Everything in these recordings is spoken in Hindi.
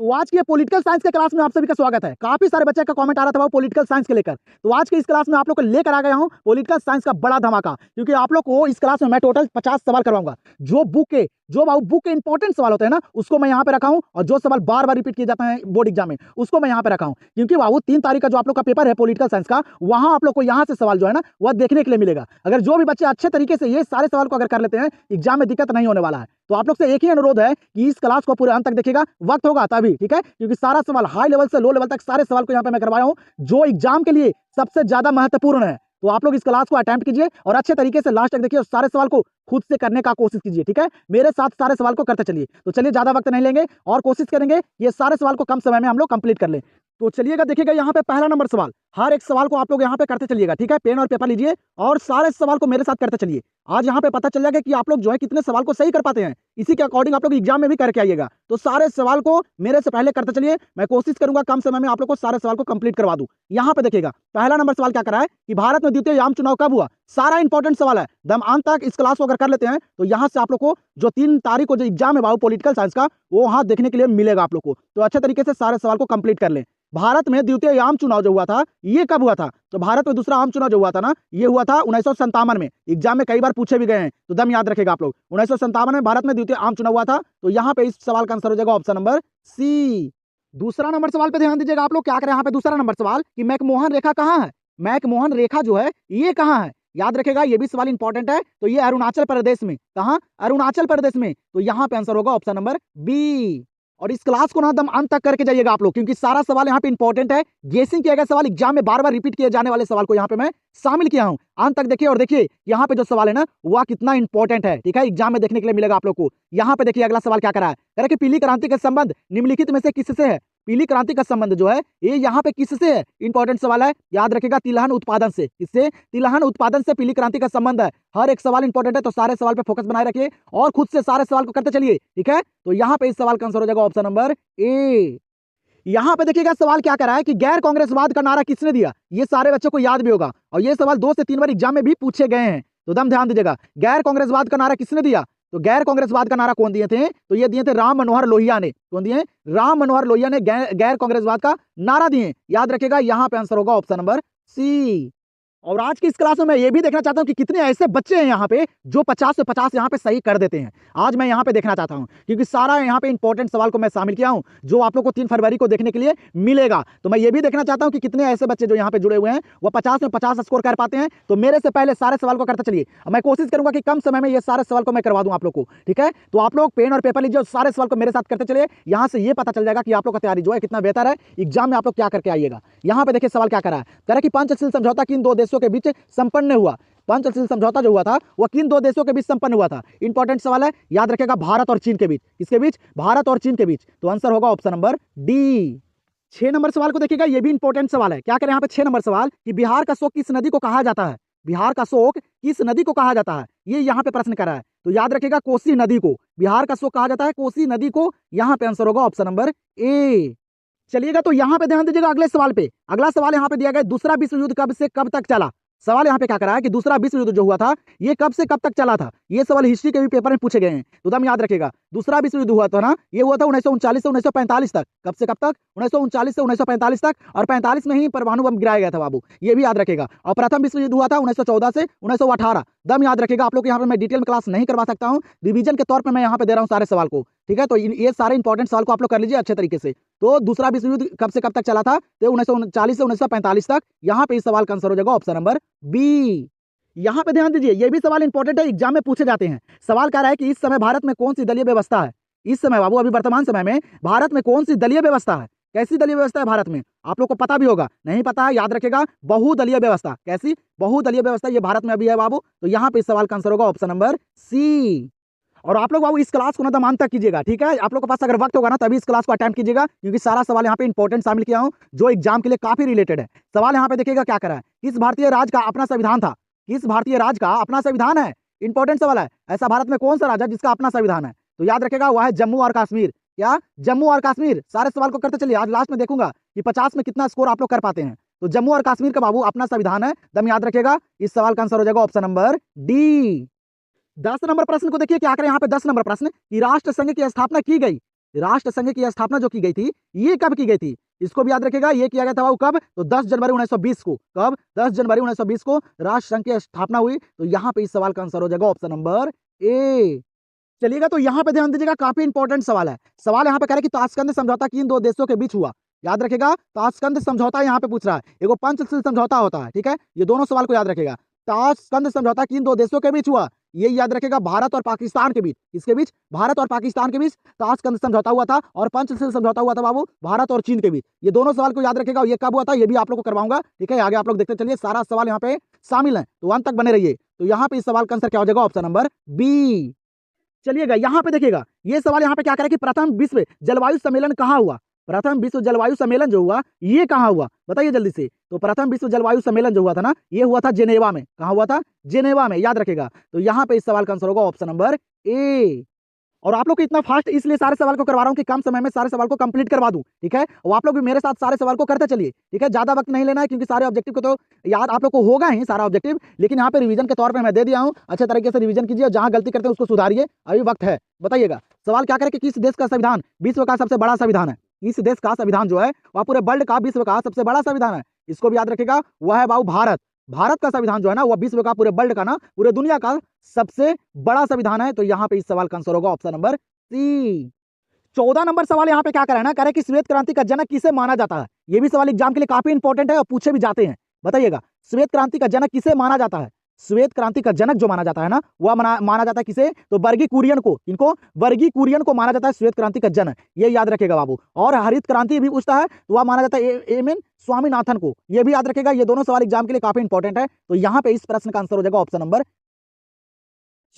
तो आज की पॉलिटिकल साइंस के क्लास में आप सभी का स्वागत है। काफी सारे बच्चे का कमेंट आ रहा था वो पॉलिटिकल साइंस के लेकर, तो आज के इस क्लास में आप लोग को लेकर आ गया हूं पॉलिटिकल साइंस का बड़ा धमाका। क्योंकि आप लोग को इस क्लास में मैं टोटल 50 सवाल करवाऊंगा। जो बुक के इंपॉर्टेंट सवाल होते हैं ना, उसको मैं यहाँ पे रखा हूँ, और जो सवाल बार बार रिपीट किए जाते हैं बोर्ड एग्जाम में, उसको मैं यहाँ पे रखा हूँ। क्योंकि बाबू 3 तारीख का जो आप लोग का पेपर है पॉलिटिकल साइंस का, वहां आप लोग को यहाँ से सवाल जो है ना वह देखने के लिए मिलेगा। अगर जो भी बच्चे अच्छे तरीके से ये सारे सवाल को अगर कर लेते हैं, एग्जाम में दिक्कत नहीं होने वाला है। तो आप लोग से एक ही अनुरोध है कि इस क्लास को पूरे अंत तक देखिएगा, वक्त होगा तभी, ठीक है। क्योंकि सारा सवाल हाई लेवल से लो लेवल तक सारे सवाल को यहाँ पे मैं करवाया हूँ, जो एग्जाम के लिए सबसे ज्यादा महत्वपूर्ण है। तो आप लोग इस क्लास को अटेम्प्ट कीजिए और अच्छे तरीके से लास्ट तक देखिए और सारे सवाल को खुद से करने का कोशिश कीजिए, ठीक है। मेरे साथ सारे सवाल को करते चलिए। तो चलिए ज्यादा वक्त नहीं लेंगे और कोशिश करेंगे ये सारे सवाल को कम समय में हम लोग कंप्लीट कर लें। तो चलिएगा, देखिएगा यहाँ पे पहला नंबर सवाल, हर एक सवाल को आप लोग यहाँ पे करते चलिएगा, ठीक है। पेन और पेपर लीजिए और सारे सवाल को मेरे साथ करते चलिए। आज यहाँ पे पता चल जाएगा कि आप लोग जो है कितने सवाल को सही कर पाते हैं। इसी के अकॉर्डिंग आप लोग एग्जाम में भी करके आइएगा। तो सारे सवाल को मेरे से पहले करते चलिए। मैं कोशिश करूंगा कम समय में आप लोग को सारे सवाल को कंप्लीट करवा दूं। यहाँ पे देखिएगा पहला नंबर सवाल क्या करा है कि भारत में द्वितीय आम चुनाव कब हुआ। सारा इंपॉर्टेंट सवाल है, दम अंत तक इस क्लास को अगर कर लेते हैं तो यहाँ से आप लोग को जो 3 तारीख को जो एग्जाम है बाबू पॉलिटिकल साइंस का, वो वहां देखने के लिए मिलेगा आप लोग को। तो अच्छे तरीके से सारे सवाल को कंप्लीट कर लें। भारत में द्वितीय आम चुनाव जो हुआ था ये कब हुआ था। तो भारत में दूसरा आम चुनाव जो हुआ था ना, ये हुआ था 1957 में। एग्जाम में कई बार पूछे भी गए हैं, तो दम याद रखेगा आप लोग। 1957 में भारत में द्वितीय आम चुनाव हुआ था। तो यहाँ पे इस सवाल का आंसर हो जाएगा ऑप्शन नंबर सी। दूसरा नंबर सवाल पे ध्यान दीजिएगा आप लोग। क्या करें यहाँ पे दूसरा नंबर सवाल कि मैकमोहन रेखा कहाँ है। मैकमोहन रेखा जो है ये कहाँ है, याद रखेगा, ये भी सवाल इंपॉर्टेंट है। तो ये अरुणाचल प्रदेश में, कहाँ, अरुणाचल प्रदेश में। तो यहाँ पे आंसर होगा ऑप्शन नंबर बी। और इस क्लास को ना एकदम अंत तक करके जाइएगा आप लोग, क्योंकि सारा सवाल यहाँ पे इंपॉर्टेंट है। गेसिंग किया गया सवाल, एग्जाम में बार बार रिपीट किए जाने वाले सवाल को यहाँ पे मैं शामिल किया हूँ। अंत तक देखिए और देखिए यहाँ पे जो सवाल है ना वह कितना इंपॉर्टेंट है, ठीक है। एग्जाम में देखने के लिए मिलेगा आप लोग को। यहाँ पे देखिए अगला सवाल क्या करा है, कह रहा है कि पीली क्रांति का संबंध निम्नलिखित में से किससे है। पीली क्रांति का संबंध जो है ये यहाँ पे किससे है, इंपॉर्टेंट सवाल है, याद रखेगा, तिलहन उत्पादन से। किससे, तिलहन उत्पादन से पीली क्रांति का संबंध है। हर एक सवाल इंपॉर्टेंट है, तो सारे सवाल पे फोकस बनाए रखिए और खुद से सारे सवाल को करते चलिए, ठीक है। तो यहाँ पे इस सवाल का आंसर हो जाएगा ऑप्शन नंबर ए। यहाँ पे देखिएगा सवाल क्या करा है कि गैर कांग्रेसवाद का नारा किसने दिया। ये सारे बच्चों को याद भी होगा और ये सवाल 2 से 3 बार एग्जाम में भी पूछे गए हैं। तो दम ध्यान दीजिएगा, गैर कांग्रेसवाद का नारा किसने दिया। तो गैर कांग्रेसवाद का नारा कौन दिए थे, तो ये दिए थे राम मनोहर लोहिया ने। कौन दिए, राम मनोहर लोहिया ने गैर कांग्रेसवाद का नारा दिए, याद रखेगा। यहाँ पे आंसर होगा ऑप्शन नंबर सी। और आज की इस क्लास में मैं ये भी देखना चाहता हूं कि कितने ऐसे बच्चे हैं यहाँ पे जो 50 से 50 यहाँ पे सही कर देते हैं। आज मैं यहाँ पे देखना चाहता हूं, क्योंकि सारा यहाँ पे इंपॉर्टेंट सवाल को मैं शामिल किया हूं जो आप लोग को 3 फरवरी को देखने के लिए मिलेगा। तो मैं ये भी देखना चाहता हूं कि कितने ऐसे बच्चे जो यहाँ पे जुड़े हुए हैं वो 50 में 50 स्कोर कर पाते हैं। तो मेरे से पहले सारे सवाल को करते चलिए। मैं कोशिश करूंगा कि कम समय में ये सारे सवाल को मैं करवा दूं आप लोग को, ठीक है। तो आप लोग पेन और पेपर लीजिए और सारे सवाल को मेरे साथ करते चलिए। यहाँ से ये पता चल जाएगा कि आप लोग का तैयारी जो है कितना बेहतर है, एग्जाम में आप लोग क्या करके आइएगा। यहाँ पे देखिए सवाल क्या करा है, कह रहा है कि पंचशील समझौता किन 2 देशों के बीच संपन्न हुआ। पंचशील समझौता जो हुआ था वह किन 2 देशों के बीच संपन्न हुआ था। इंपॉर्टेंट सवाल है, याद रखेगा, भारत और चीन के बीच। किसके बीच, भारत और चीन के बीच। तो आंसर होगा ऑप्शन नंबर डी। 6 नंबर सवाल को देखिएगा, ये भी इंपॉर्टेंट सवाल है। क्या करें यहाँ पे 6 नंबर सवाल कि बिहार का शोक किस नदी को कहा जाता है। बिहार का शोक किस नदी को कहा जाता है, ये यहाँ पे प्रश्न करा है। तो याद रखेगा कोसी नदी को बिहार का शोक कहा जाता है, कोसी नदी को। यहाँ पे आंसर होगा ऑप्शन नंबर ए। चलिएगा, तो यहाँ पे ध्यान दीजिएगा अगले सवाल पे। अगला सवाल यहाँ पे दिया गया, दूसरा विश्व युद्ध कब से कब तक चला। सवाल यहाँ पे क्या करा है कि दूसरा विश्व युद्ध जो हुआ था ये कब से कब तक चला था। ये सवाल हिस्ट्री के भी पेपर में पूछे गए हैं, तो दम याद रखेगा। दूसरा विश्व युद्ध हुआ था ना, ये हुआ था 1939 से 1945 तक। कब से कब तक, 1939 से 1945 तक। और 45 में ही परमाणु बम गिराया गया था बाबू, ये भी याद रखेगा। और प्रथम विश्व युद्ध हुआ था 1914 से 1918। दम याद रखेगा आप लोग। यहाँ पे मैं डिटेल में क्लास नहीं करवा सकता हूँ, रिवीजन के तौर पर मैं यहाँ पे दे रहा हूँ सारे सवाल को, ठीक है। तो ये सारे इंपॉर्टेंट सवाल को आप लोग कर लीजिए अच्छे तरीके से। तो दूसरा विश्व युद्ध कब से कब तक चला था, तो 1939 से 1945 तक। यहाँ पे इस सवाल का आंसर हो जाएगा ऑप्शन नंबर बी। यहाँ पे ध्यान दीजिए, ये भी सवाल इंपॉर्टेंट है, एग्जाम में पूछे जाते हैं। सवाल कह रहा है कि इस समय भारत में कौन सी दलीय व्यवस्था है। इस समय बाबू, अभी वर्तमान समय में भारत में कौन सी दलीय व्यवस्था है। कैसी दलीय व्यवस्था है भारत में, आप लोग को पता भी होगा, नहीं पता है याद रखेगा, बहुदलीय व्यवस्था। कैसी, बहुदलीय व्यवस्था ये भारत में अभी है बाबू। तो यहाँ पे इस सवाल का आंसर होगा ऑप्शन नंबर सी। और आप लोग बाबू इस क्लास को ना दम अंत तक कीजिएगा, ठीक है। आप लोग के पास अगर वक्त होगा ना तभी इस क्लास को अटेम्प्ट कीजिएगा, क्योंकि सारा सवाल यहाँ पे इंपॉर्टेंट शामिल किया हूँ जो एग्जाम के लिए काफी रिलेटेड है। सवाल यहाँ पे देखिएगा क्या करा है, किस भारतीय राज्य का अपना संविधान था। किस भारतीय राज्य का अपना संविधान है, इंपॉर्टेंट सवाल है। ऐसा भारत में कौन सा राज्य है जिसका अपना संविधान है, तो याद रखेगा वह है जम्मू और कश्मीर। क्या, जम्मू और कश्मीर। सारे सवाल को करते चलिए, आज लास्ट में देखूंगा कि 50 में कितना स्कोर आप लोग कर पाते हैं। तो जम्मू और कश्मीर का बाबू अपना संविधान है, दम याद रखेगा। इस सवाल का आंसर हो जाएगा ऑप्शन नंबर डी। 10 नंबर प्रश्न को देखिए क्या करें यहाँ पे। 10 नंबर प्रश्न कि राष्ट्र संघ की स्थापना की गई राष्ट्र संघ की स्थापना जो की गई थी ये कब की गई थी, इसको भी याद रखेगा। ये किया गया था बाबू कब, तो 10 जनवरी 1920 को। कब, 10 जनवरी 1920 को राष्ट्र संघ की स्थापना हुई। तो यहाँ पे इस सवाल का आंसर हो जाएगा ऑप्शन नंबर ए। चलिएगा, तो यहाँ पे ध्यान दीजिएगा, काफी इंपॉर्टेंट सवाल है। सवाल यहाँ पे कह रहा है कि ताशकंद समझौता किन दो देशों के बीच हुआ। याद रखेगा, ताशकंद समझौता यहाँ पे पूछ रहा है। एगो पंचशील समझौता होता है, ठीक है, ये दोनों सवाल को याद रखेगा। ताशकंद समझौता किन दो देशों के बीच हुआ, ये याद रखेगा, भारत और पाकिस्तान के बीच। किसके बीच, भारत और पाकिस्तान के बीच ताशकंद समझौता हुआ था। और पंचशील समझौता हुआ था बाबू भारत और चीन के बीच। ये दोनों सवाल को याद रखेगा। और ये कब हुआ था ये भी आप लोग को करवाऊंगा, ठीक है। आगे आप लोग देखते चलिए, सारा सवाल यहाँ पे शामिल है, तो अंत तक बने रहिए। तो यहाँ पे इस सवाल का आंसर क्या हो जाएगा, ऑप्शन नंबर बी। चलिएगा, यहाँ पे देखिएगा, ये सवाल यहाँ पे क्या करे कि प्रथम विश्व जलवायु सम्मेलन कहाँ हुआ। प्रथम विश्व जलवायु सम्मेलन जो हुआ ये कहाँ हुआ, बताइए जल्दी से। तो प्रथम विश्व जलवायु सम्मेलन जो हुआ था ना, ये हुआ था जेनेवा में। कहाँ हुआ था, जेनेवा में, याद रखेगा। तो यहाँ पे इस सवाल का आंसर होगा ऑप्शन नंबर ए। और आप लोग को इतना फास्ट इसलिए सारे सवाल को करवा रहा हूं कि कम समय में सारे सवाल को कंप्लीट करवा दूं, ठीक है। और आप लोग भी मेरे साथ सारे सवाल को करते चलिए, ठीक है। ज्यादा वक्त नहीं लेना है, क्योंकि सारे ऑब्जेक्टिव को तो याद आप लोग को होगा ही सारा ऑब्जेक्टिव, लेकिन यहाँ पे रिवीजन के तौर पे मैं दे दिया हूँ। अच्छे तरीके से रिवीजन कीजिए, जहां गलती करते हैं उसको सुधारिए, अभी वक्त है। बताइएगा, सवाल क्या करे कि किस देश का संविधान विश्व का सबसे बड़ा संविधान है। इस देश का संविधान जो है वह पूरे वर्ल्ड का, विश्व का सबसे बड़ा संविधान है। इसको भी याद रखेगा, वह है बाबू भारत। भारत का संविधान जो है ना, वह विश्व का, पूरे वर्ल्ड का ना, पूरे दुनिया का सबसे बड़ा संविधान है। तो यहाँ पे इस सवाल का आंसर होगा ऑप्शन नंबर सी। 14 नंबर सवाल यहाँ पे क्या करा है ना, कह रहे कि श्वेत क्रांति का जनक किसे माना जाता है। ये भी सवाल एग्जाम के लिए काफी इंपॉर्टेंट है और पूछे भी जाते हैं। बताइएगा, श्वेत क्रांति का जनक किसे माना जाता है। श्वेत क्रांति का जनक जो माना जाता है ना, वह माना जाता है किसे, तो वर्गी कुरियन को। इनको वर्गी कुरियन को माना जाता है श्वेत क्रांति का जनक, ये याद रखेगा बाबू। और हरित क्रांति भी पूछता है, तो वह माना जाता है एम एन स्वामीनाथन को, ये भी याद रखेगा। ये दोनों सवाल एग्जाम के लिए काफी इंपॉर्टेंट है। तो यहाँ पे इस प्रश्न का आंसर हो जाएगा ऑप्शन नंबर।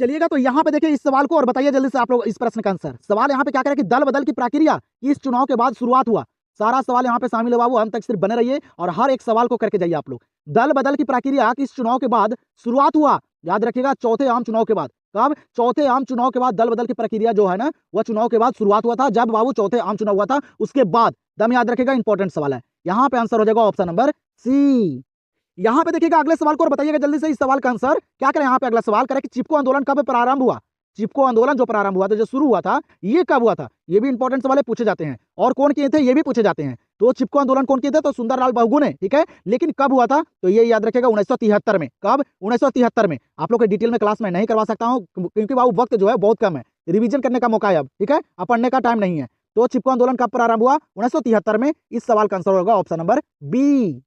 चलिएगा, तो यहाँ पे देखिए इस सवाल को और बताइए जल्दी से आप लोग इस प्रश्न का आंसर। सवाल यहाँ पे क्या करे कि दल बदल की प्रक्रिया किस चुनाव के बाद शुरुआत हुआ। सारा सवाल यहाँ पे शामिल है बाबू, अंत तक सिर्फ बने रहिए और हर एक सवाल को करके जाइए आप लोग। दल बदल की प्रक्रिया किस चुनाव के बाद शुरुआत हुआ, याद रखिएगा, चौथे आम चुनाव के बाद। कब, चौथे आम चुनाव के बाद दल बदल की प्रक्रिया जो है ना, वह चुनाव के बाद शुरुआत हुआ था। जब बाबू चौथे आम चुनाव हुआ था उसके बाद, दम याद रखेगा, इंपॉर्टेंट सवाल है। यहाँ पे आंसर हो जाएगा ऑप्शन नंबर सी। यहाँ पे देखिएगा अगले सवाल को और बताइएगा जल्दी से इस सवाल का आंसर क्या करें। यहाँ पे अगला सवाल करें कि चिपको आंदोलन कब प्रारंभ हुआ। चिपको आंदोलन जो प्रारंभ हुआ था, जो शुरू हुआ था, ये कब हुआ था। ये भी इंपॉर्टेंट सवाल पूछे जाते हैं। और कौन किए थे ये भी पूछे जाते हैं। तो चिपको आंदोलन कौन किए थे, तो सुंदरलाल बहुगु ने, ठीक है। लेकिन कब हुआ था, तो ये याद रखेगा 1973 में। कब, 1973 में। आप लोग के डिटेल में क्लास में नहीं करवा सकता हूँ, क्योंकि बाबू वक्त जो है बहुत कम है, रिविजन करने का मौका है अब, ठीक है, अब पढ़ने का टाइम नहीं है। तो चिपको आंदोलन कब प्रारंभ हुआ, 1973 में। इस सवाल का आंसर होगा ऑप्शन नंबर बी।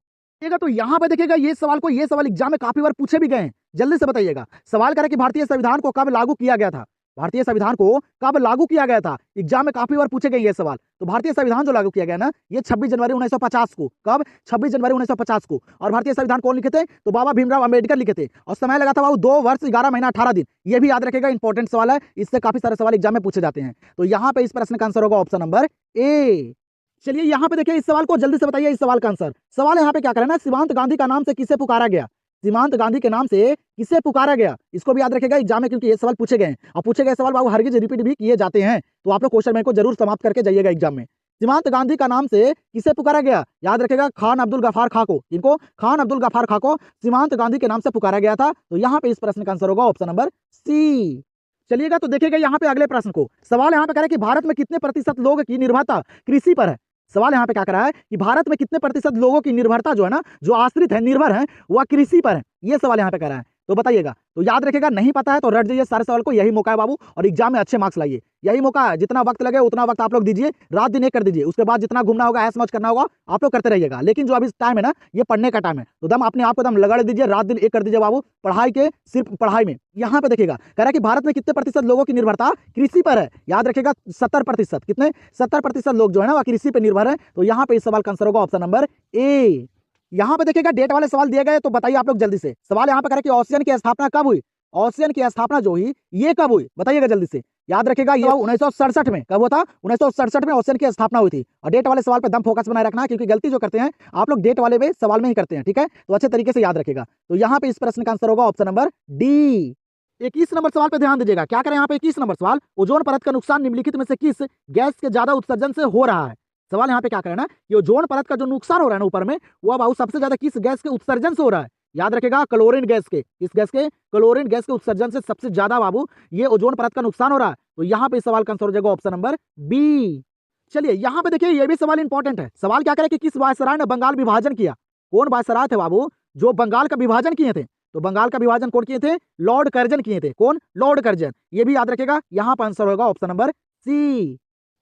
तो यहाँ पे देखिएगा ये सवाल एग्जाम में काफी बार पूछे भी गए हैं। जल्दी से बताइएगा, सवाल करें कि भारतीय संविधान को कब लागू किया गया था। भारतीय संविधान को कब लागू किया गया था, एग्जाम में काफी बार पूछे गए ये सवाल। तो भारतीय संविधान जो लागू किया गया ना, ये 26 जनवरी 1950 को। कब, 26 जनवरी 1950 को। और भारतीय संविधान कौन लिखे थे, तो बाबा भीमराव अंबेडकर लिखे थे। और समय लगा था बाबू 2 वर्ष 11 महीना 18 दिन। ये भी याद रखेगा, इंपॉर्टेंट सवाल है, इससे काफी सारे सवाल एग्जाम में पूछे जाते हैं। तो यहाँ पे इस प्रश्न का आंसर होगा ऑप्शन नंबर ए। चलिए यहाँ पे देखिए इस सवाल को जल्दी से बताइए इस सवाल का आंसर। सवाल यहाँ पे क्या करना है, सीमांत गांधी का नाम से किसे पुकारा गया। सीमांत गांधी के नाम से किसे पुकारा गया, इसको भी याद रखेगा एग्जाम में, क्योंकि ये सवाल पूछे गए हैं। और पूछे गए सवाल बाबू हरगिज रिपीट भी किए जाते हैं। तो आप लोग क्वेश्चन बैंक को जरूर समाप्त करके जाइएगा एग्जाम में। सीमांत गांधी का नाम से किसे पुकारा गया, याद रखेगा, खान अब्दुल गफार खां को। इनको खान अब्दुल गफार खां को सीमांत गांधी के नाम से पुकारा गया था। तो यहाँ पे इस प्रश्न का आंसर होगा ऑप्शन नंबर सी। चलिएगा, तो देखिएगा यहाँ पे अगले प्रश्न को। सवाल यहाँ पे करें कि भारत में कितने प्रतिशत लोग की निर्भरता कृषि पर है। सवाल यहाँ पे क्या करा है कि भारत में कितने प्रतिशत लोगों की निर्भरता जो है ना, जो आश्रित है, निर्भर है, वह कृषि पर है। ये सवाल यहाँ पे करा है। तो बताइएगा, तो याद रखेगा, नहीं पता है तो रट जाइए सारे सवाल को, यही मौका है बाबू, और एग्जाम में अच्छे मार्क्स लाइए, यही मौका है। जितना वक्त लगे उतना वक्त आप लोग दीजिए, रात दिन एक कर दीजिए। उसके बाद जितना घूमना होगा, ऐश मौज करना होगा, आप लोग करते रहिएगा। लेकिन जो अभी टाइम है ना, ये पढ़ने का टाइम है, तो दम अपने आप को दम लगड़ दीजिए, रात दिन एक कर दीजिए बाबू, पढ़ाई के, सिर्फ पढ़ाई में। यहाँ पे देखिएगा, कह रहा है कि भारत में कितने प्रतिशत लोगों की निर्भरता कृषि पर है। याद रखेगा 70%। कितने, 70% लोग जो है ना, वह कृषि पर निर्भर है। तो यहाँ पे इस सवाल का आंसर होगा ऑप्शन नंबर ए। यहाँ पे देखिएगा डेट वाले सवाल दिए गए, तो बताइए आप लोग जल्दी से। सवाल यहाँ पे करें कि ऑसियन की स्थापना कब हुई। ऑसियन की स्थापना जो हुई ये कब हुई, बताइएगा जल्दी से। याद रखेगा, ये 1967 में। कब हुआ था, 1967 में ऑसियन की स्थापना हुई थी। और डेट वाले सवाल पे दम फोकस बनाए रखना है, क्योंकि गलती जो करते हैं आप लोग डेट वाले में सवाल में ही करते हैं, ठीक है। तो अच्छे तरीके से याद रखेगा। तो यहाँ पे इस प्रश्न का आंसर होगा ऑप्शन नंबर डी। 21 नंबर सवाल पे ध्यान दीजिएगा, क्या करें यहाँ पे 21 नंबर सवाल, ओजोन परत का नुकसान निम्नलिखित में से किस गैस के ज्यादा उत्सर्जन से हो रहा है। सवाल यहाँ पे क्या करना है, ये ओजोन परत का जो नुकसान हो रहा है ना ऊपर में, वो बाबू सबसे ज्यादा किस गैस के उत्सर्जन से हो रहा है। याद रखेगा क्लोरीन गैस के, इस गैस के क्लोरीन गैस के उत्सर्जन से सबसे ज्यादा बाबू ये ओजोन परत का नुकसान हो रहा है। तो यहाँ पे इस सवाल का आंसर हो जाएगा ऑप्शन नंबर बी। चलिए यहाँ पे देखिए ये भी सवाल इंपॉर्टेंट है। सवाल क्या करे कि किस वायसराय ने बंगाल विभाजन किया? कौन वायसराय थे बाबू जो बंगाल का विभाजन किए थे? तो बंगाल का विभाजन कौन किए थे? लॉर्ड कर्जन किए थे। कौन? Lord Curzon. ये भी याद रखेगा, यहाँ पर आंसर होगा ऑप्शन नंबर सी।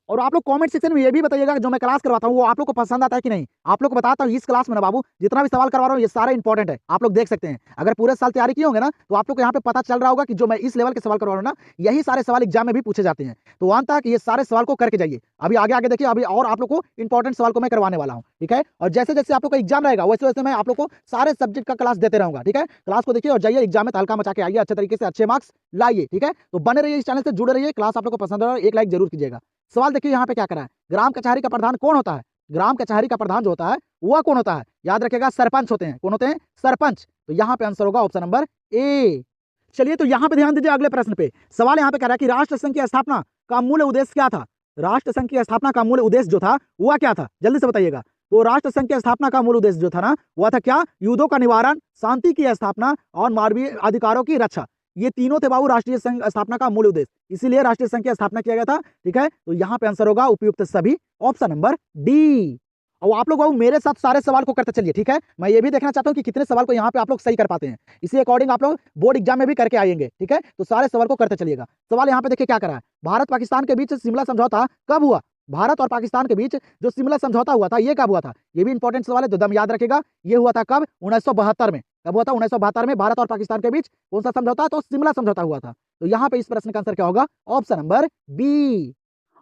और आप लोग कमेंट सेक्शन में ये भी बताइएगा कि जो मैं क्लास करवाता हूँ वो आप लोग को पसंद आता है कि नहीं। आप लोग को बताता हूँ इस क्लास में ना बाबू जितना भी सवाल करवा रहा हूँ ये सारे इंपॉर्टेंट है, आप लोग देख सकते हैं। अगर पूरे साल तैयारी किए होंगे ना तो आप लोग को यहाँ पे पता चल रहा होगा कि जो मैं इस लेवल के सवाल करवा रहा हूँ ना यही सारे सवाल एग्जाम में भी पूछे जाते हैं। तो वहां तक ये सारे सवाल को करके जाइए। अभी आगे आगे देखिए, अभी और आप लोग को इंपॉर्टेंट सवाल को मैं करवाने वाला हूँ, ठीक है। और जैसे जैसे आप लोग का एग्जाम रहेगा वैसे वैसे मैं आप लोग को सारे सब्जेक्ट का क्लास देते रहूंगा, ठीक है। क्लास को देखिए और जाइए एग्जाम में तहलका मचा के आइए, अच्छे तरीके से अच्छे मार्क्स लाइए, ठीक है। तो बने रहिए, इस चैनल से जुड़े रहिए। क्लास आप लोग को पसंद है एक लाइक जरूर कीजिएगा। सवाल देखिए यहाँ पे क्या करा है, ग्राम कचहरी का प्रधान कौन होता है? ग्राम कचहरी का प्रधान जो होता है वह कौन होता है? याद रखेगा सरपंच होते हैं। कौन होते हैं? सरपंच। तो यहाँ पे आंसर होगा ऑप्शन नंबर ए। चलिए तो यहाँ पे ध्यान दीजिए अगले प्रश्न पे। सवाल यहाँ पे कह रहा है कि राष्ट्र संघ की स्थापना का मूल उद्देश्य क्या था? राष्ट्र संघ की स्थापना का मूल उद्देश्य जो था वह क्या था? जल्दी से बताइएगा। तो राष्ट्र संघ की स्थापना का मूल उद्देश्य जो था ना वह था क्या? युद्धों का निवारण, शांति की स्थापना और मानवीय अधिकारों की रक्षा। ये तीनों थे बाबू राष्ट्रीय संघ स्थापना का मूल उद्देश्य, इसीलिए राष्ट्रीय संघ की स्थापना किया गया था, ठीक है। तो यहाँ पे आंसर होगा उपयुक्त सभी, ऑप्शन नंबर डी। और आप लोग बाबू मेरे साथ सारे सवाल को करते चलिए, ठीक है। मैं ये भी देखना चाहता हूँ कि कितने सवाल को यहाँ पे आप लोग सही कर पाते हैं। इसी अकॉर्डिंग आप लोग बोर्ड एग्जाम में भी करके आएंगे, ठीक है। तो सारे सवाल को करते चलिएगा। सवाल यहाँ पे देखिए क्या करा है, भारत पाकिस्तान के बीच शिमला समझौता कब हुआ? भारत और पाकिस्तान के बीच जो शिमला समझौता हुआ था ये कब हुआ था? ये भी इंपॉर्टेंट सवाल है, तो दम याद रखेगा। ये हुआ था कब? 1972 में। कब हुआ था? 1972 में भारत और पाकिस्तान के बीच कौन सा समझौता? तो शिमला समझौता हुआ था। तो यहाँ पे इस प्रश्न का आंसर क्या होगा? Option number B.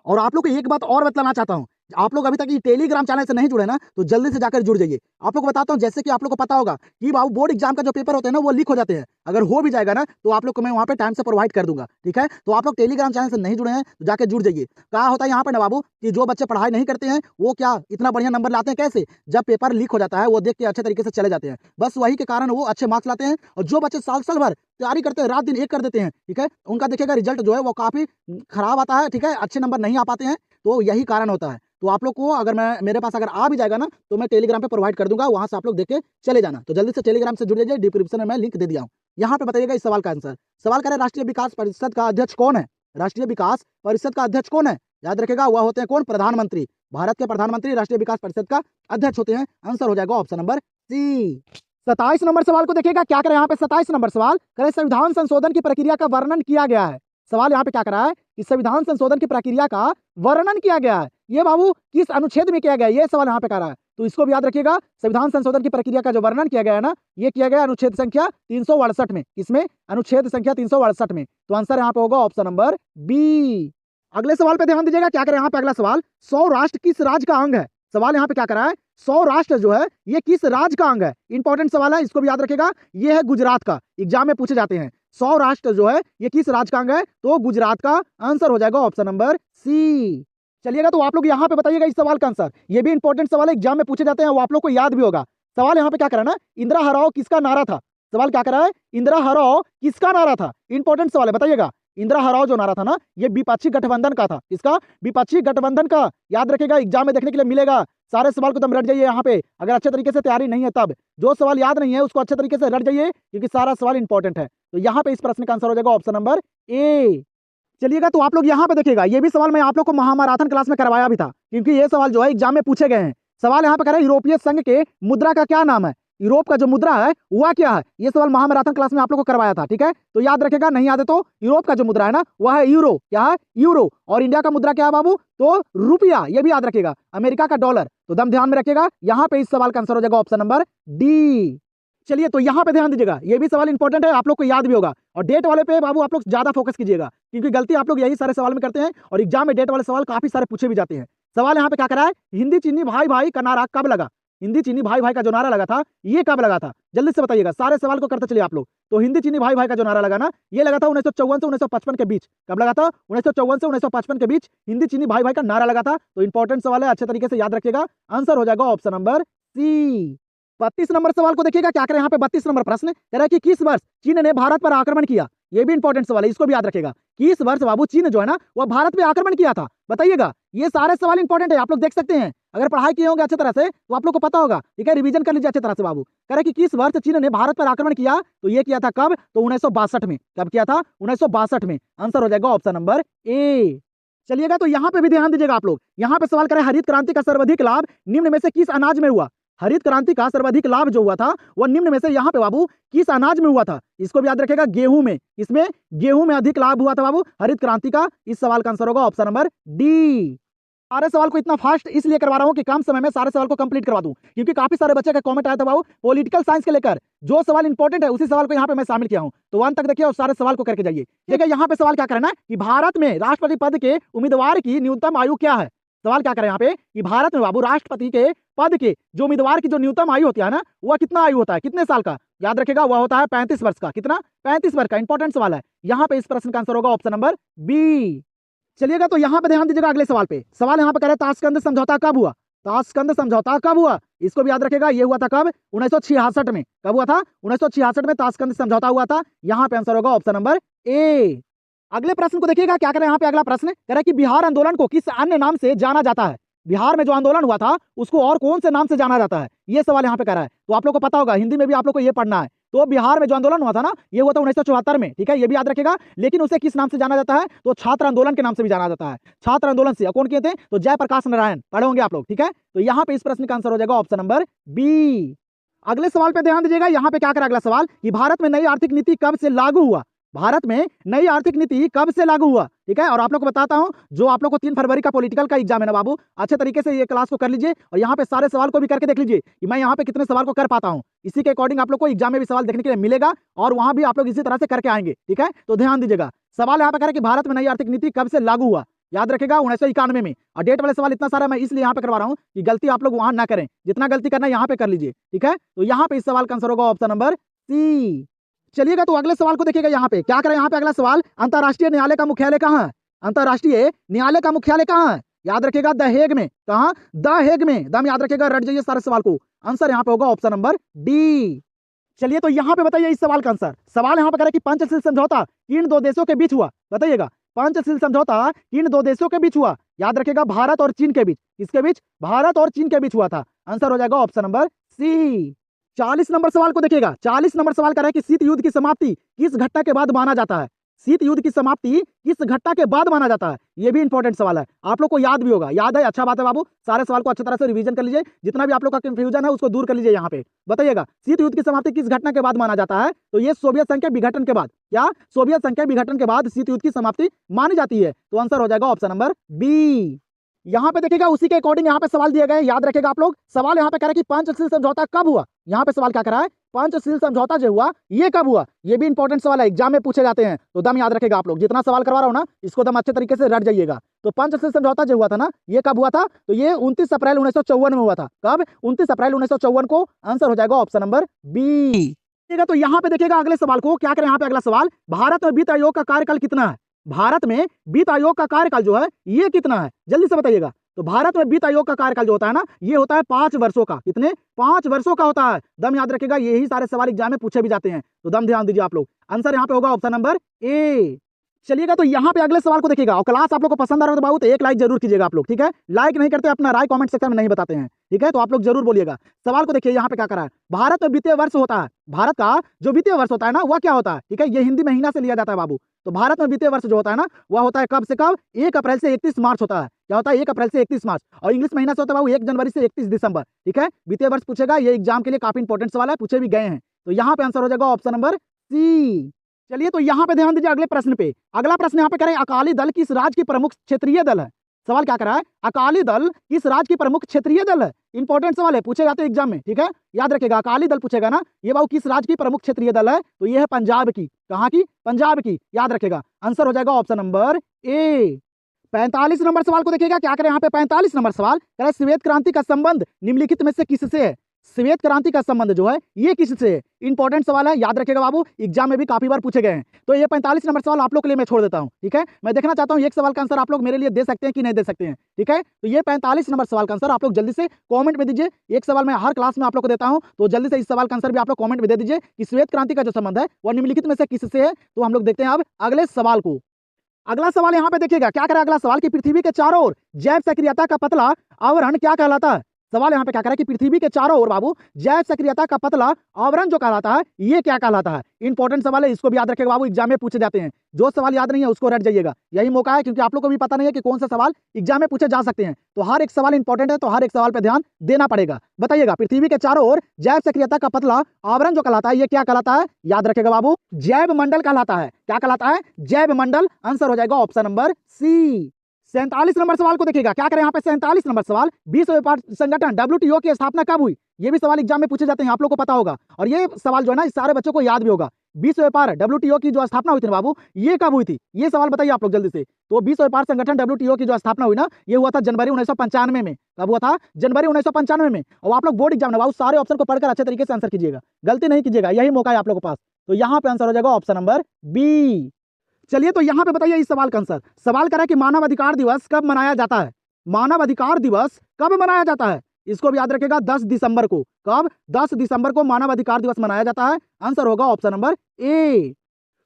और आप लोग को एक बात और बतलाना चाहता हूँ, आप लोग अभी तक ये टेलीग्राम चैनल से नहीं जुड़े ना तो जल्दी से जाकर जुड़ जाइए। आप लोग को बताता हूँ, जैसे कि आप लोग को पता होगा कि बाबू बोर्ड एग्जाम का जो पेपर होते हैं ना वो लीक हो जाते हैं। अगर हो भी जाएगा ना तो आप लोग को मैं वहाँ पे टाइम से प्रोवाइड कर दूंगा, ठीक है। तो आप लोग टेलीग्राम चैनल से नहीं जुड़े हैं तो जाकर जुड़ जाइए। क्या होता है यहाँ पे ना बाबू कि जो बच्चे पढ़ाई नहीं करते हैं वो क्या इतना बढ़िया नंबर लाते हैं? कैसे? जब पेपर लीक हो जाता है वो देख के अच्छे तरीके से चले जाते हैं, बस वही के कारण वो अच्छे मार्क्स लाते हैं। और जो बच्चे साल साल भर तैयारी करते हैं, रात दिन एक कर देते हैं, ठीक है, उनका देखिएगा रिजल्ट जो है वो काफी खराब आता है, ठीक है, अच्छे नंबर नहीं आ पाते हैं। तो यही कारण होता है। तो आप लोग को अगर मैं मेरे पास अगर आ भी जाएगा ना तो मैं टेलीग्राम पे प्रोवाइड कर दूंगा, वहां से आप लोग देख के चले जाना। तो जल्दी से टेलीग्राम से जुड़ जाइए, डिस्क्रिप्शन में मैं लिंक दे दिया हूँ। यहाँ पे बताइएगा इस सवाल का आंसर। सवाल करें राष्ट्रीय विकास परिषद का अध्यक्ष कौन है? राष्ट्रीय विकास परिषद का अध्यक्ष कौन है? याद रखेगा वह होते हैं कौन? प्रधानमंत्री। भारत के प्रधानमंत्री राष्ट्रीय विकास परिषद का अध्यक्ष होते हैं। आंसर हो जाएगा ऑप्शन नंबर सी। 27 नंबर सवाल को देखिएगा क्या करें यहाँ पे। 27 नंबर सवाल करें संविधान संशोधन की प्रक्रिया का वर्णन किया गया है। सवाल यहाँ पे क्या करा है कि संविधान संशोधन की प्रक्रिया का वर्णन किया गया है। ये बाबू किस अनुच्छेद में किया गया है? ये सवाल यहाँ पे करा है। तो इसको भी याद रखिएगा। संविधान संशोधन की प्रक्रिया का जो वर्णन किया गया है ना ये किया गया अनुच्छेद संख्या 368 में। किसमें? अनुच्छेद संख्या 368 में। तो आंसर यहाँ पे होगा ऑप्शन नंबर बी। अगले सवाल पे ध्यान दीजिएगा क्या करें यहाँ पे। अगला सवाल, सौराष्ट्र किस राज्य का अंग है? सवाल यहाँ पे क्या करा है, सौराष्ट्र जो है ये किस राज्य का अंग है? इंपॉर्टेंट सवाल है, इसको भी याद रखेगा। ये है गुजरात का, एग्जाम में पूछे जाते हैं। सौराष्ट्र जो है ये किस राज्य का अंग है? तो गुजरात का। आंसर हो जाएगा ऑप्शन नंबर सी। चलिएगा तो आप लोग यहाँ पे बताइएगा इस सवाल का आंसर। ये भी इंपॉर्टेंट सवाल है, एग्जाम में पूछे जाते हैं, वो आप लोग को याद भी होगा। सवाल यहाँ पे क्या करा ना, इंदिरा हराओ किसका नारा था? सवाल क्या करा है, इंदिरा हराओ किसका नारा था? इंपॉर्टेंट सवाल है, बताइएगा। इंदिरा हराओ जो नारा था ना ये विपक्षी गठबंधन का था। इसका विपक्षी गठबंधन का। याद रखेगा, एग्जाम में देखने के लिए मिलेगा। सारे सवाल को तुम रट जाइए यहाँ पे, अगर अच्छे तरीके से तैयारी नहीं है तब। जो सवाल याद नहीं है उसको अच्छे तरीके से रट जाइए क्योंकि सारा सवाल इंपॉर्टेंट है। तो यहाँ पे इस प्रश्न का आंसर हो जाएगा ऑप्शन नंबर ए। चलिएगा तो आप लोग यहाँ पे देखिएगा, ये भी सवाल मैं आप लोग को महामैराथन क्लास में करवाया भी था क्योंकि ये सवाल जो है एग्जाम में पूछे गए हैं। सवाल यहाँ पे कह रहा है यूरोपीय संघ के मुद्रा का क्या नाम है? यूरोप का जो मुद्रा है वह क्या है? ये सवाल महामैराथन क्लास में आप लोग को करवाया था, ठीक है। तो याद रखेगा, नहीं याद है तो यूरोप का जो मुद्रा है ना वह है यूरो। क्या है? यूरो। और इंडिया का मुद्रा क्या है बाबू? तो रुपया। ये भी याद रखेगा। अमेरिका का डॉलर। तो दम ध्यान में रखिएगा, यहाँ पे इस सवाल का आंसर हो जाएगा ऑप्शन नंबर डी। चलिए तो यहाँ पे ध्यान दीजिएगा, ये भी सवाल इंपॉर्टेंट है, आप लोग को याद भी होगा। और डेट वाले पे बाबू आप लोग ज्यादा फोकस कीजिएगा क्योंकि गलती आप लोग यही सारे सवाल में करते हैं और एग्जाम में डेट वाले सवाल काफी सारे पूछे भी जाते हैं। सवाल यहाँ पे क्या करा है, हिंदी चीनी भाई भाई का नारा कब लगा? हिंदी चीनी भाई भाई का जो नारा लगा था ये कब लगा था? जल्दी से बताइएगा, सारे सवाल को करते चलिए आप लोग। तो हिंदी चीनी भाई भाई का जो नारा लगा ना ये लगा था 1954 से 1955 के बीच। कब लगा था? 1954 से 1955 के बीच हिंदी चीनी भाई भाई का नारा लगा था। तो इंपॉर्टेंट सवाल है, अच्छे तरीके से याद रखिएगा। आंसर हो जाएगा ऑप्शन नंबर सी। 32 नंबर सवाल को देखिएगा क्या करें यहाँ पे। 32 नंबर प्रश्न कह रहा है कि किस वर्ष चीन ने भारत पर आक्रमण किया। ये भी इंपॉर्टेंट सवाल है, इसको भी याद रखेगा। किस वर्ष बाबू चीन जो है ना वह भारत पे आक्रमण किया था, बताइएगा। ये सारे सवाल इंपॉर्टेंट है, आप लोग देख सकते हैं। अगर पढ़ाई किए होंगे अच्छी तरह से तो आप लोग को पता होगा, ठीक है। रिवीजन कर लीजिए अच्छी तरह से बाबू। कह रहे कि किस वर्ष चीन ने भारत पर आक्रमण किया, तो ये किया था कब, तो 1962 में। कब किया था, 1962 में। आंसर हो जाएगा ऑप्शन नंबर ए। चलिएगा तो यहाँ पे भी ध्यान दीजिएगा आप लोग। यहाँ पे सवाल करें हरित क्रांति का सर्वाधिक लाभ निम्न में से किस अनाज में हुआ। हरित क्रांति का सर्वाधिक लाभ जो हुआ था वह निम्न में से यहाँ पे बाबू किस अनाज में हुआ था, इसको भी याद रखेगा। गेहूं में। इसमें गेहूं में अधिक लाभ हुआ था बाबू हरित क्रांति का। इस सवाल का आंसर होगा ऑप्शन नंबर डी। सारे सवाल को इतना फास्ट इसलिए करवा रहा हूं कि कम समय में सारे सवाल को कंप्लीट करवा दूं, क्योंकि काफी सारे बच्चे का कमेंट आया था बाबू पॉलिटिकल साइंस के लेकर। जो सवाल इंपॉर्टेंट है उसी सवाल को यहाँ पे मैं शामिल किया हूं, तो वन तक देखिए और सारे सवाल को करके जाइए। देखिए यहाँ पे सवाल क्या करना है कि भारत में राष्ट्रपति पद के उम्मीदवार की न्यूनतम आयु क्या है। सवाल क्या करें यहाँ पे कि भारत में बाबू राष्ट्रपति के पद के जो उम्मीदवार की जो न्यूनतम आयु होती है ना, वह कितना आयु होता है, कितने साल का, याद रखेगा। वह होता है 35 वर्ष का। कितना, 35 वर्ष का। इंपॉर्टेंट सवाल है यहाँ पे। इस प्रश्न का आंसर होगा ऑप्शन नंबर बी। चलिएगा तो यहाँ पे ध्यान दीजिएगा अगले सवाल पे। सवाल यहाँ पे कह रहे हैं ताशकंद समझौता कब हुआ। ताशकंद समझौता कब हुआ, इसको भी याद रखेगा। ये हुआ था कब, 1966 में। कब हुआ था, 1966 में ताशकंद समझौता हुआ था। यहाँ पे आंसर होगा ऑप्शन नंबर ए। अगले प्रश्न को देखिएगा क्या करें यहाँ पे। अगला प्रश्न कह रहा है कि बिहार आंदोलन को किस अन्य नाम से जाना जाता है। बिहार में जो आंदोलन हुआ था उसको और कौन से नाम से जाना जाता है, ये सवाल यहाँ पे कह रहा है। तो आप लोग को पता होगा, हिंदी में भी आप लोग को ये पढ़ना है। तो बिहार में जो आंदोलन हुआ था ना, ये हुआ था 1974 में, ठीक है। ये भी याद रखेगा। लेकिन उसे किस नाम से जाना जाता है, तो छात्र आंदोलन के नाम से भी जाना जाता है। छात्र आंदोलन से कौन किए थे, तो जयप्रकाश नारायण। पढ़े होंगे आप लोग, ठीक है। तो यहाँ पे इस प्रश्न का आंसर हो जाएगा ऑप्शन नंबर बी। अगले सवाल पे ध्यान दीजिएगा। यहाँ पे क्या करें अगला सवाल कि भारत में नई आर्थिक नीति कब से लागू हुआ। भारत में नई आर्थिक नीति कब से लागू हुआ, ठीक है। और आप लोग को बताता हूं, जो आप लोग को 3 फरवरी का पॉलिटिकल का एग्जाम है ना बाबू, अच्छे तरीके से ये क्लास को कर लीजिए और यहाँ पे सारे सवाल को भी करके देख लीजिए कि मैं यहाँ पे कितने सवाल को कर पाता हूँ। इसी के अकॉर्डिंग आप लोग को एग्जाम में भी सवाल देखने के लिए मिलेगा और वहां भी आप लोग इसी तरह से करके आएंगे, ठीक है। तो ध्यान दीजिएगा। सवाल यहाँ पे करें कि भारत में नई आर्थिक नीति कब से लागू हुआ, याद रखेगा 1991 में। और डेट वाले सवाल इतना सारा मैं इसलिए यहाँ पे करवा रहा हूँ कि गलती आप लोग वहां ना करें, जितना गलती करना है यहाँ पे कर लीजिए, ठीक है। तो यहाँ पे इस सवाल का आंसर होगा ऑप्शन नंबर सी। चलिएगा तो अगले सवाल को देखिएगा। यहाँ पे क्या करें, यहाँ पे अगला सवाल अंतर्राष्ट्रीय न्यायालय का मुख्यालय कहाँ है। अंतर्राष्ट्रीय न्यायालय का मुख्यालय कहाँ है, याद रखेगा द हेग में। कहाँ, द हेग में। दम याद रखेगा, रट जाइए सारे सवाल को। आंसर यहाँ पे होगा ऑप्शन नंबर डी। चलिए तो यहाँ पे बताइए इस सवाल का आंसर। सवाल यहाँ पे करें कि पंचशील समझौता किन 2 देशों के बीच हुआ, बताइएगा। पंचशील समझौता किन 2 देशों के बीच हुआ, याद रखेगा भारत और चीन के बीच। किसके बीच, भारत और चीन के बीच हुआ था। आंसर हो जाएगा ऑप्शन नंबर सी। 40 नंबर सवाल को देखिएगा। 40 नंबर सवाल कर रहा है कि शीत युद्ध की समाप्ति किस घटना के बाद माना जाता है। शीत युद्ध की समाप्ति किस घटना के बाद माना जाता है, ये भी इंपॉर्टेंट सवाल है। आप लोग को याद भी होगा, याद है, अच्छा बात है बाबू। सारे सवाल को अच्छी तरह से रिवीजन कर लीजिए, जितना भी आप लोग का कंफ्यूजन है उसको दूर कर लीजिए। यहाँ पे बताइएगा शीत युद्ध की समाप्ति किस घटना के बाद माना जाता है, तो ये सोवियत संघ के विघटन के बाद, या सोवियत संघ के विघटन के बाद शीत युद्ध की समाप्ति मानी जाती है। तो आंसर हो जाएगा ऑप्शन नंबर बी। यहाँ पे देखिएगा उसी के अकॉर्डिंग यहाँ पे सवाल दिए गए, याद रखेगा आप लोग। सवाल यहाँ पे कह रहे हैं कि पंचशील समझौता कब हुआ। यहाँ पे सवाल क्या कर रहा है, पंचशील समझौता जो हुआ ये कब हुआ। ये भी इंपॉर्टेंट सवाल है, एग्जाम में पूछे जाते हैं। तो दम याद रखेगा आप लोग, जितना सवाल करवा रहा हूं ना इसको दम अच्छे तरीके से रट जाइएगा। तो पंचशील समझौता जो हुआ था ना, ये कब हुआ था, तो ये 29 अप्रैल 1954 में हुआ था। कब, 29 अप्रैल 1954 को। आंसर हो जाएगा ऑप्शन नंबर बी। तो यहाँ पे देखिएगा अगले सवाल को क्या करें। यहाँ पे अगला सवाल, भारत में वित्त आयोग का कार्यकाल कितना है। भारत में वित्त आयोग का कार्यकाल जो है ये कितना है, जल्दी से बताइएगा। तो भारत में वित्त आयोग का कार्यकाल जो होता है ना, ये होता है 5 वर्षों का। कितने, 5 वर्षों का होता है। दम याद रखेगा, यही सारे सवाल एग्जाम में पूछे भी जाते हैं। तो दम ध्यान दीजिए आप लोग। आंसर यहाँ पे होगा ऑप्शन नंबर ए। चलिएगा तो यहाँ पे अगले सवाल को देखिएगा। और क्लास आप लोग को पसंद आ रहा है तो बाबू तो एक लाइक जरूर कीजिएगा आप लोग, ठीक है। लाइक नहीं करते, अपना राय कमेंट सेक्शन में नहीं बताते हैं, ठीक है। तो आप लोग जरूर बोलिएगा। सवाल को देखिए यहाँ पे क्या करा है, भारत में वित्तीय वर्ष होता है। भारत का जो वित्तीय वर्ष होता है ना, वह क्या होता है, ठीक है। ये हिंदी महीना से लिया जाता है बाबू। तो भारत में वित्तीय वर्ष जो होता है ना, वह होता है कब से कब, 1 अप्रैल से 31 मार्च होता है। क्या होता है, 1 अप्रैल से 31 मार्च। और इंग्लिश महीना से होता है बाबू 1 जनवरी से 31 दिसंबर, ठीक है। वित्तीय वर्ष पूछेगा, ये एग्जाम के लिए काफी इंपॉर्टेंट सवाल है, पूछे भी गए हैं। तो यहाँ पे आंसर हो जाएगा ऑप्शन नंबर सी। चलिए तो यहाँ पे ध्यान दीजिए अगले प्रश्न पे। अगला प्रश्न यहाँ पे करें, अकाली दल किस राज्य की प्रमुख क्षेत्रीय दल है। सवाल क्या करा है, अकाली दल किस राज्य की प्रमुख क्षेत्रीय दल है। इंपॉर्टेंट सवाल है, पूछे जाते हैं एग्जाम में, ठीक है। याद रखेगा, अकाली दल पूछेगा ना, ये बाबू किस राज्य की प्रमुख क्षेत्रीय दल है, तो ये है पंजाब की। कहाँ की, पंजाब की। याद रखेगा, आंसर हो जाएगा ऑप्शन नंबर ए। 45 नंबर सवाल को देखिएगा क्या करें यहाँ पे। 45 नंबर सवाल कह रहा है, श्वेत क्रांति का संबंध निम्नलिखित में से किससे है। श्वेत क्रांति का संबंध जो है ये किससे है? इंपॉर्टेंट सवाल है, याद रखिएगा बाबू, एग्जाम में भी काफी बार पूछे गए हैं। तो ये 45 नंबर सवाल आप लोग के लिए मैं छोड़ देता हूँ, ठीक है। मैं देखना चाहता हूँ एक सवाल का आंसर आप लोग मेरे लिए दे सकते हैं कि नहीं दे सकते हैं, ठीक है। तो ये 45 नंबर सवाल का आंसर आप लोग जल्दी से कॉमेंट में दीजिए। एक सवाल मैं हर क्लास में आप लोग को देता हूँ, तो जल्दी से इस सवाल का आंसर भी आप लोग कॉमेंट में दे दीजिए कि श्वेत क्रांति का जो संबंध है वो निम्नलिखित में से किससे है। तो हम लोग देखते हैं अब अगले सवाल को। अगला सवाल यहाँ पे देखिएगा, क्या करें अगला सवाल कि पृथ्वी के चारों ओर जैव सक्रियता का पतला आवरण क्या कहलाता है। सवाल यहाँ पे क्या करे कि पृथ्वी के चारों ओर बाबू जैव सक्रियता का पतला आवरण जो कहलाता है ये क्या कहलाता है। इंपॉर्टेंट सवाल है, इसको भी याद रखिएगा बाबू, एग्जाम में पूछे जाते हैं। जो सवाल याद नहीं है उसको रट जाइएगा, यही मौका है, क्योंकि आप लोग को भी पता नहीं है कि कौन सा सवाल एग्जाम में पूछे जा सकते हैं। तो हर एक सवाल इंपॉर्टेंट है, तो हर एक सवाल पर ध्यान देना पड़ेगा। बताइएगा, पृथ्वी के चारों ओर जैव सक्रियता का पतला आवरण जो कहलाता है ये क्या कहलाता है। याद रखिएगा बाबू, जैव मंडल कहलाता है। क्या कहलाता है? जैव मंडल। आंसर हो जाएगा ऑप्शन नंबर सी। 47 नंबर सवाल को देखिएगा, क्या करें यहाँ पे 47 नंबर सवाल, विश्व व्यापार संगठन WTO की स्थापना कब हुई। ये भी सवाल एग्जाम में पूछे जाते हैं, आप लोग को पता होगा, और ये सवाल जो है ना इस सारे बच्चों को याद भी होगा। विश्व व्यापार WTO की जो स्थापना हुई थी ना बाबू, ये कब हुई थी, ये सवाल बताइए आप लोग जल्दी से। तो विश्व व्यापार संगठन WTO की जो स्थापना हुई ना, ये हुआ था जनवरी 1995 में। कब हुआ था? जनवरी 1995 में। और आप लोग बोर्ड एग्जाम में बाबू सारे ऑप्शन को पढ़कर अच्छे तरीके से आंसर कीजिएगा, गलती नहीं कीजिएगा, यही मौका है आप लोगों के पास। तो यहाँ पे आंसर हो जाएगा ऑप्शन नंबर बी। चलिए तो यहाँ पे बताइए इस सवाल का आंसर। सवाल करें कि मानव अधिकार दिवस कब मनाया जाता है। मानव अधिकार दिवस कब मनाया जाता है, इसको भी याद रखिएगा, 10 दिसंबर को। कब? 10 दिसंबर को मानव अधिकार दिवस मनाया जाता है। आंसर होगा ऑप्शन नंबर ए।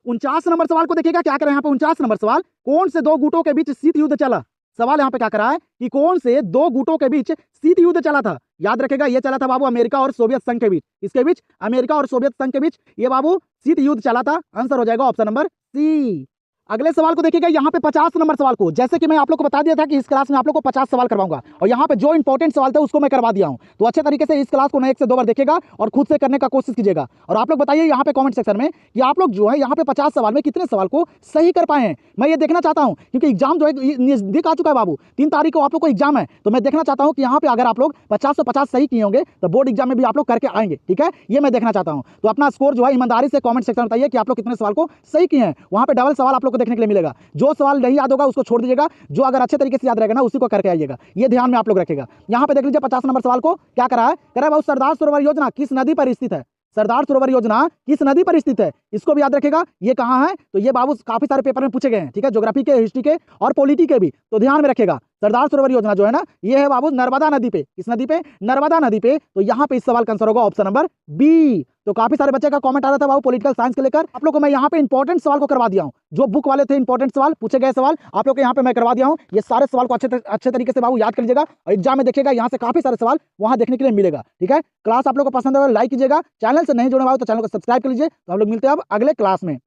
49 नंबर सवाल को देखिएगा, क्या करें यहाँ पे 49 नंबर सवाल, कौन से दो गुटों के बीच शीत युद्ध चला। सवाल यहाँ पे क्या करा है कि कौन से दो गुटों के बीच शीत युद्ध चला था। याद रखेगा, ये चला था बाबू अमेरिका और सोवियत संघ के बीच। इसके बीच अमेरिका और सोवियत संघ के बीच ये बाबू शीत युद्ध चला था। आंसर हो जाएगा ऑप्शन नंबर सी। अगले सवाल को देखिएगा, यहाँ पे 50 नंबर सवाल को, जैसे कि मैं आप लोग को बता दिया था कि इस क्लास में आप लोग को 50 सवाल करवाऊंगा, और यहाँ पे जो इंपॉर्टेंट सवाल थे उसको मैं करवा दिया हूँ। तो अच्छे तरीके से इस क्लास को 1 से 2 बार देखिएगा और खुद से करने का कोशिश कीजिएगा। और आप लोग बताइए यहाँ पे कमेंट सेक्शन में कि आप लोग जो है यहाँ पे 50 सवाल में कितने सवाल को सही कर पाए हैं। मैं ये देखना चाहता हूँ, क्योंकि एग्जाम जो है नजदीक आ चुका है बाबू, 3 तारीख को आप लोग को एग्जाम है। तो मैं देखना चाहता हूँ कि यहाँ पे अगर आप लोग 50 से 50 सही किए होंगे तो बोर्ड एग्जाम में भी आप लोग करके आएंगे, ठीक है। ये मैं देखना चाहता हूँ। तो अपना स्कोर जो है ईमानदारी से कमेंट सेक्शन में बताइए कि आप लोग कितने सवाल को सही किए हैं। वहाँ पे डबल सवाल आप लोग को देखने के लिए मिलेगा। जो सवाल नहीं याद होगा उसको छोड़ दीजिएगा, जो अगर अच्छे तरीके से याद रहेगा ना उसी को करके आइएगा, ये ध्यान में आप लोग रखिएगा। यहाँ पे देख लीजिए 50 नंबर सवाल को क्या करा है, कह रहा है बाबू सरदार सरोवर योजना किस नदी पर स्थित है। सरदार सरोवर योजना किस नदी पर स्थित है, इसको भी याद रखेगा। ये कहाँ है, तो ये बाबू काफी सारे पेपर में पूछे गए हैं, ठीक है, ज्योग्राफी के, हिस्ट्री के और पॉलिटी के भी, तो ध्यान में रखेगा। सरदार सरोवर योजना जो है ना ये है बाबू नर्मदा नदी पे। किस नदी पे? नर्मदा नदी पे। तो यहाँ पे इस सवाल का आंसर होगा ऑप्शन नंबर बी। तो काफी सारे बच्चे का कमेंट आ रहा था बाबू पॉलिटिकल साइंस को लेकर, आप लोग को मैं यहाँ पे इंपॉर्टेंट सवाल को करवा दिया हूँ। जो बुक वाले थे इंपॉर्टेंट सवाल पूछे गए सवाल आप लोग के यहाँ पे मैं करवा दिया हूँ। ये सारे सवाल को अच्छे तरीके से बाबू याद कर लीजिएगा और एग्जाम में देखिएगा, यहाँ से काफी सारे सवाल वहाँ देखने के लिए मिलेगा, ठीक है। क्लास आप लोग को पसंद है लाइक कीजिएगा, चैनल से नहीं जुड़े हुए तो चैनल को सब्सक्राइब कर लीजिए। तो हम लोग मिलते हैं अब अगले क्लास में।